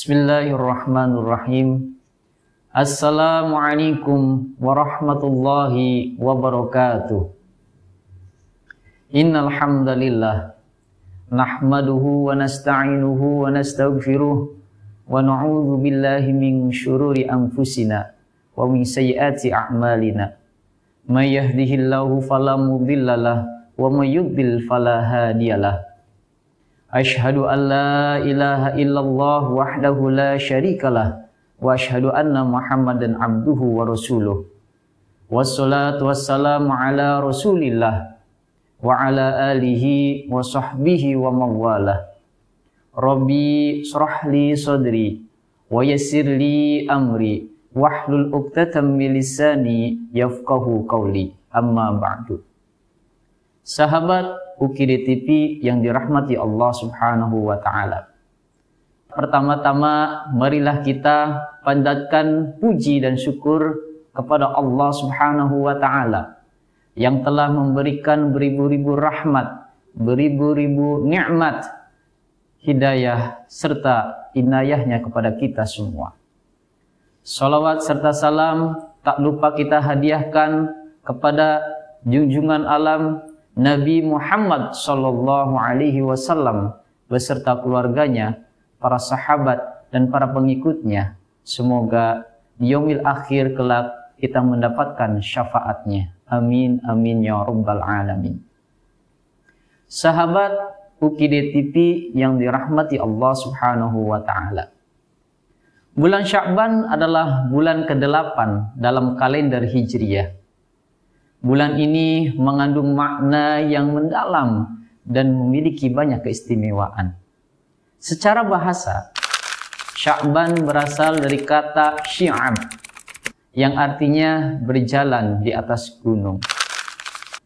Bismillahirrahmanirrahim. Assalamualaikum warahmatullahi wabarakatuh. Innal hamdalillah nahmaduhu wa nasta'inuhu wa nastaghfiruh wa na'udzu billahi min syururi anfusina wa min sayyiati a'malina. May yahdihillahu fala mudhillalah wa may yudlil fala hadiyalah. Asyhadu an la ilaha illallah wahdahu la syarikalah wa asyhadu anna Muhammadan abduhu wa rasuluh. Wassalatu wassalamu ala Rasulillah wa ala alihi wa sahbihi wa mawalah. Rabbi shrah li sadri wa yassir li amri wahlul 'uqdatam min lisani yafqahu qawli. Amma ba'du. Sahabat UKID TV yang dirahmati Allah Subhanahu wa taala. Pertama-tama marilah kita panjatkan puji dan syukur kepada Allah Subhanahu wa taala yang telah memberikan beribu-ribu rahmat, beribu-ribu nikmat, hidayah serta inayahnya kepada kita semua. Salawat serta salam tak lupa kita hadiahkan kepada junjungan alam Nabi Muhammad sallallahu alaihi wasallam beserta keluarganya, para sahabat dan para pengikutnya. Semoga di yaumil akhir kelak kita mendapatkan syafaatnya. Amin amin ya rabbal alamin. Sahabat UKID TV yang dirahmati Allah Subhanahu wa taala. Bulan Sya'ban adalah bulan ke-8 dalam kalender Hijriyah. Bulan ini mengandung makna yang mendalam dan memiliki banyak keistimewaan. Secara bahasa, Sya'ban berasal dari kata syi'ab yang artinya berjalan di atas gunung.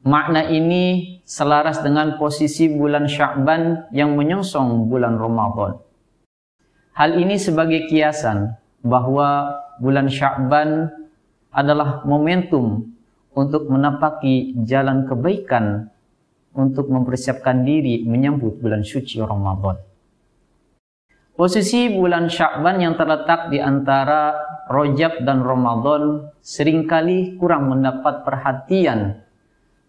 Makna ini selaras dengan posisi bulan Sya'ban yang menyongsong bulan Ramadan. Hal ini sebagai kiasan bahwa bulan Sya'ban adalah momentum untuk menapaki jalan kebaikan untuk mempersiapkan diri menyambut bulan suci Ramadan. Posisi bulan Sya'ban yang terletak di antara Rajab dan Ramadan seringkali kurang mendapat perhatian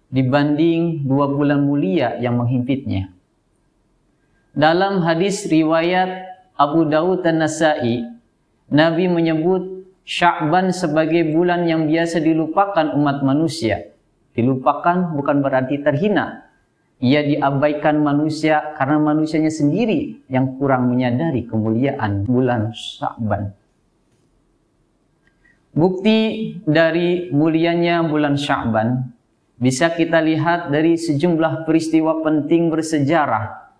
dibanding 2 bulan mulia yang menghimpitnya. Dalam hadis riwayat Abu Dawud dan Nasa'i, Nabi menyebut Sya'ban sebagai bulan yang biasa dilupakan umat manusia. Dilupakan bukan berarti terhina. Ia diabaikan manusia karena manusianya sendiri yang kurang menyadari kemuliaan bulan Sya'ban. Bukti dari mulianya bulan Sya'ban bisa kita lihat dari sejumlah peristiwa penting bersejarah.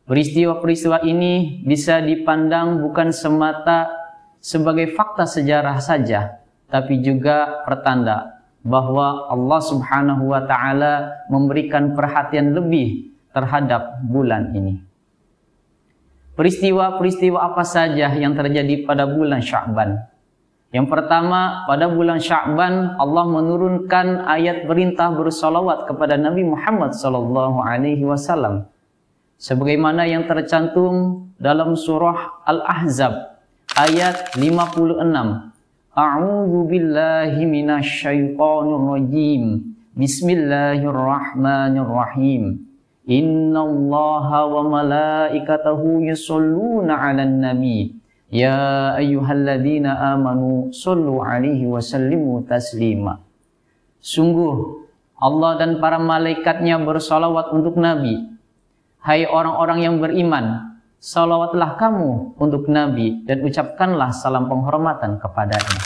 Peristiwa-peristiwa ini bisa dipandang bukan semata sebagai fakta sejarah saja, tapi juga pertanda bahwa Allah Subhanahu wa taala memberikan perhatian lebih terhadap bulan ini. Peristiwa-peristiwa apa saja yang terjadi pada bulan Sya'ban? Yang pertama, pada bulan Sya'ban Allah menurunkan ayat perintah bersalawat kepada Nabi Muhammad sallallahu alaihi wasallam sebagaimana yang tercantum dalam surah Al-Ahzab ayat 56. A'udzu billahi minasyaitonir rajim. Bismillahirrahmanirrahim. Innallaha wa malaikatahu yusholluna 'alan nabi. Ya ayyuhalladzina amanu shollu 'alaihi wa sallimu taslima. Sungguh Allah dan para malaikatnya bersalawat untuk Nabi. Hai orang-orang yang beriman, salawatlah kamu untuk Nabi dan ucapkanlah salam penghormatan kepadanya.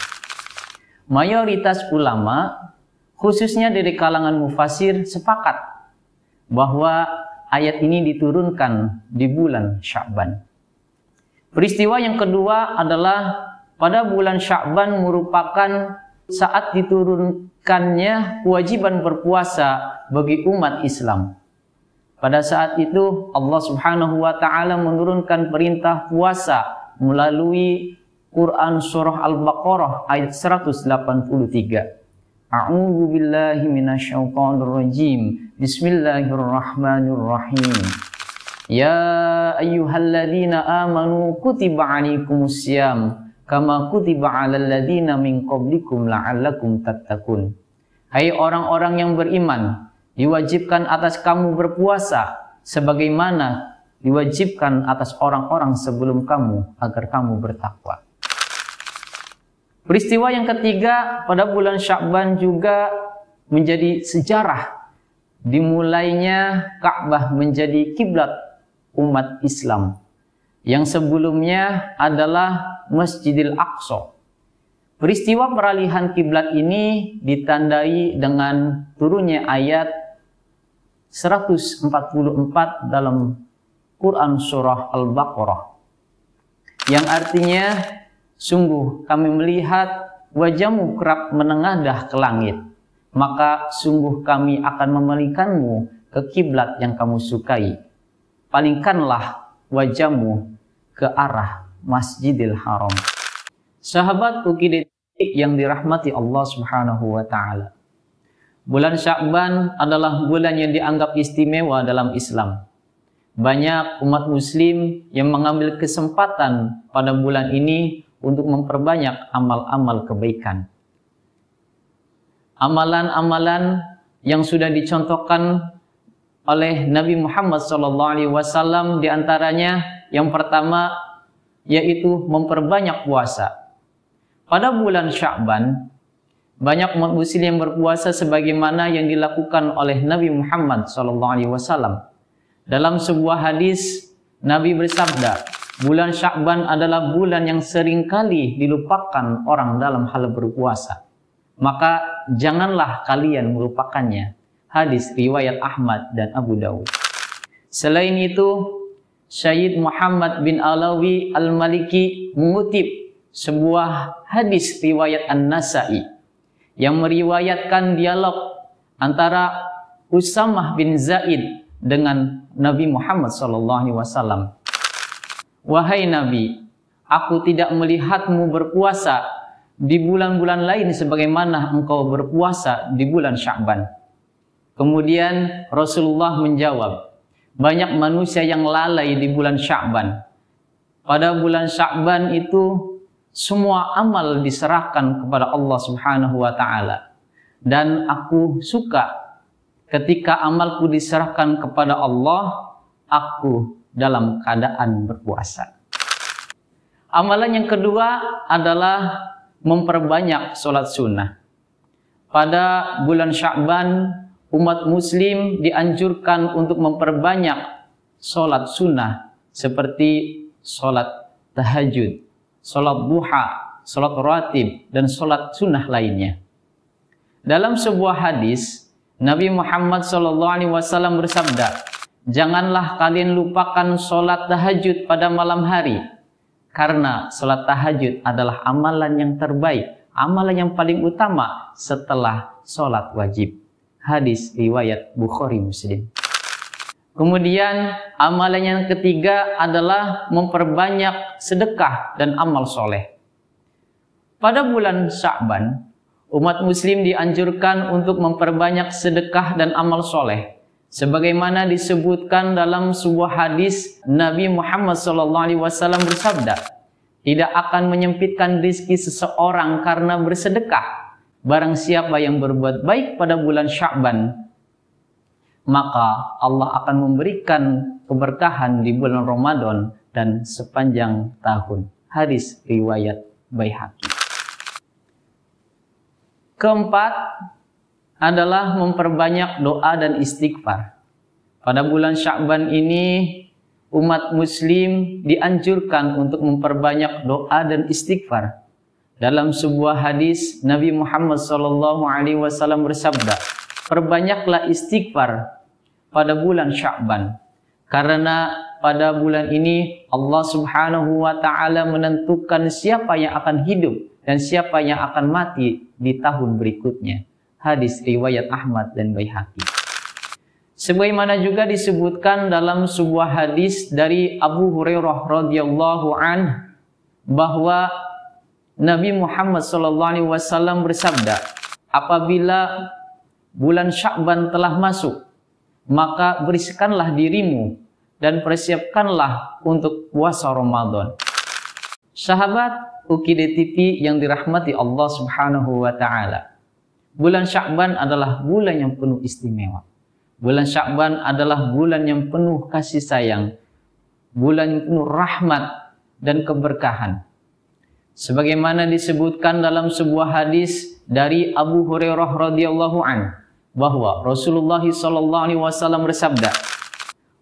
Mayoritas ulama, khususnya dari kalangan mufasir, sepakat bahwa ayat ini diturunkan di bulan Sya'ban. Peristiwa yang kedua adalah pada bulan Sya'ban merupakan saat diturunkannya kewajiban berpuasa bagi umat Islam. Pada saat itu Allah Subhanahu wa taala menurunkan perintah puasa melalui Quran surah Al-Baqarah ayat 183. A'udzu billahi minasyaitonir rajim. Bismillahirrahmanirrahim. Ya ayyuhalladzina amanu kutiba 'alaikumusiyam kama kutiba 'alal ladzina min qablikum la'allakum tattaqun. Hai orang-orang yang beriman, diwajibkan atas kamu berpuasa sebagaimana diwajibkan atas orang-orang sebelum kamu agar kamu bertakwa. Peristiwa yang ketiga pada bulan Sya'ban juga menjadi sejarah dimulainya Ka'bah menjadi kiblat umat Islam yang sebelumnya adalah Masjidil Aqsa. Peristiwa peralihan kiblat ini ditandai dengan turunnya ayat 144 dalam Quran surah Al-Baqarah yang artinya, sungguh kami melihat wajahmu kerap menengadah ke langit, maka sungguh kami akan memalingkanmu ke kiblat yang kamu sukai. Palingkanlah wajahmu ke arah Masjidil Haram. Sahabat UKID yang dirahmati Allah Subhanahu wa taala. Bulan Sya'ban adalah bulan yang dianggap istimewa dalam Islam. Banyak umat muslim yang mengambil kesempatan pada bulan ini untuk memperbanyak amal-amal kebaikan. Amalan-amalan yang sudah dicontohkan oleh Nabi Muhammad SAW diantaranya yang pertama yaitu memperbanyak puasa. Pada bulan Sya'ban banyak umat muslim yang berpuasa sebagaimana yang dilakukan oleh Nabi Muhammad SAW. Dalam sebuah hadis Nabi bersabda, bulan Sya'ban adalah bulan yang seringkali dilupakan orang dalam hal berpuasa. Maka janganlah kalian melupakannya. Hadis riwayat Ahmad dan Abu Dawud. Selain itu, Syed Muhammad bin Alawi Al-Maliki mengutip sebuah hadis riwayat An-Nasa'i yang meriwayatkan dialog antara Usamah bin Zaid dengan Nabi Muhammad SAW. Wahai Nabi, aku tidak melihatmu berpuasa di bulan-bulan lain sebagaimana engkau berpuasa di bulan Sya'ban. Kemudian Rasulullah menjawab, banyak manusia yang lalai di bulan Sya'ban. Pada bulan Sya'ban itu semua amal diserahkan kepada Allah Subhanahu wa taala. Dan aku suka ketika amalku diserahkan kepada Allah, aku dalam keadaan berpuasa. Amalan yang kedua adalah memperbanyak sholat sunnah. Pada bulan Sya'ban, umat muslim dianjurkan untuk memperbanyak sholat sunnah seperti sholat tahajud, sholat duha, sholat rawatib, dan sholat sunnah lainnya. Dalam sebuah hadis, Nabi Muhammad SAW bersabda, janganlah kalian lupakan sholat tahajud pada malam hari, karena sholat tahajud adalah amalan yang terbaik, amalan yang paling utama setelah sholat wajib. Hadis riwayat Bukhari Muslim. Kemudian amalan yang ketiga adalah memperbanyak sedekah dan amal soleh. Pada bulan Sya'ban, umat muslim dianjurkan untuk memperbanyak sedekah dan amal soleh. Sebagaimana disebutkan dalam sebuah hadis, Nabi Muhammad SAW bersabda, tidak akan menyempitkan rezeki seseorang karena bersedekah. Barang siapa yang berbuat baik pada bulan Sya'ban, maka Allah akan memberikan keberkahan di bulan Ramadan dan sepanjang tahun. Hadis riwayat Baihaqi. Keempat adalah memperbanyak doa dan istighfar. Pada bulan Sya'ban ini umat muslim dianjurkan untuk memperbanyak doa dan istighfar. Dalam sebuah hadis Nabi Muhammad SAW bersabda, perbanyaklah istighfar pada bulan Sya'ban, karena pada bulan ini Allah Subhanahu wa taala menentukan siapa yang akan hidup dan siapa yang akan mati di tahun berikutnya. Hadis riwayat Ahmad dan Baihaqi. Sebagaimana juga disebutkan dalam sebuah hadis dari Abu Hurairah radhiyallahu anhu bahwa Nabi Muhammad SAW bersabda, apabila bulan Sya'ban telah masuk, maka bersihkanlah dirimu dan persiapkanlah untuk puasa Ramadan. Sahabat UKID TV yang dirahmati Allah Subhanahu wa taala. Bulan Sya'ban adalah bulan yang penuh istimewa. Bulan Sya'ban adalah bulan yang penuh kasih sayang, bulan yang penuh rahmat dan keberkahan. Sebagaimana disebutkan dalam sebuah hadis dari Abu Hurairah radhiyallahu anhu bahwa Rasulullah sallallahu alaihi wasallam bersabda,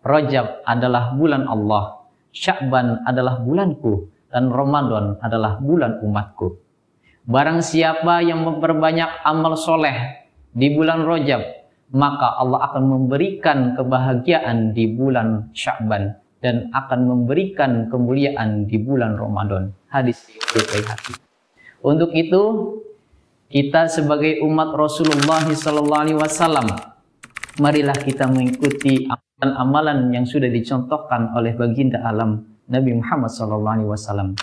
Rajab adalah bulan Allah, Sya'ban adalah bulanku, dan Ramadan adalah bulan umatku. Barang siapa yang memperbanyak amal soleh di bulan Rajab, maka Allah akan memberikan kebahagiaan di bulan Sya'ban dan akan memberikan kemuliaan di bulan Ramadan. Hadis riwayat Baihaqi. Untuk itu, kita sebagai umat Rasulullah SAW, marilah kita mengikuti amalan-amalan yang sudah dicontohkan oleh baginda alam Nabi Muhammad SAW.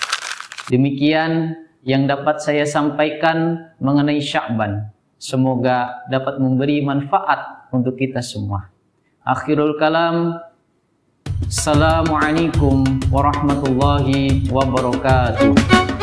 Demikian yang dapat saya sampaikan mengenai Sya'ban. Semoga dapat memberi manfaat untuk kita semua. Akhirul kalam. Assalamualaikum warahmatullahi wabarakatuh.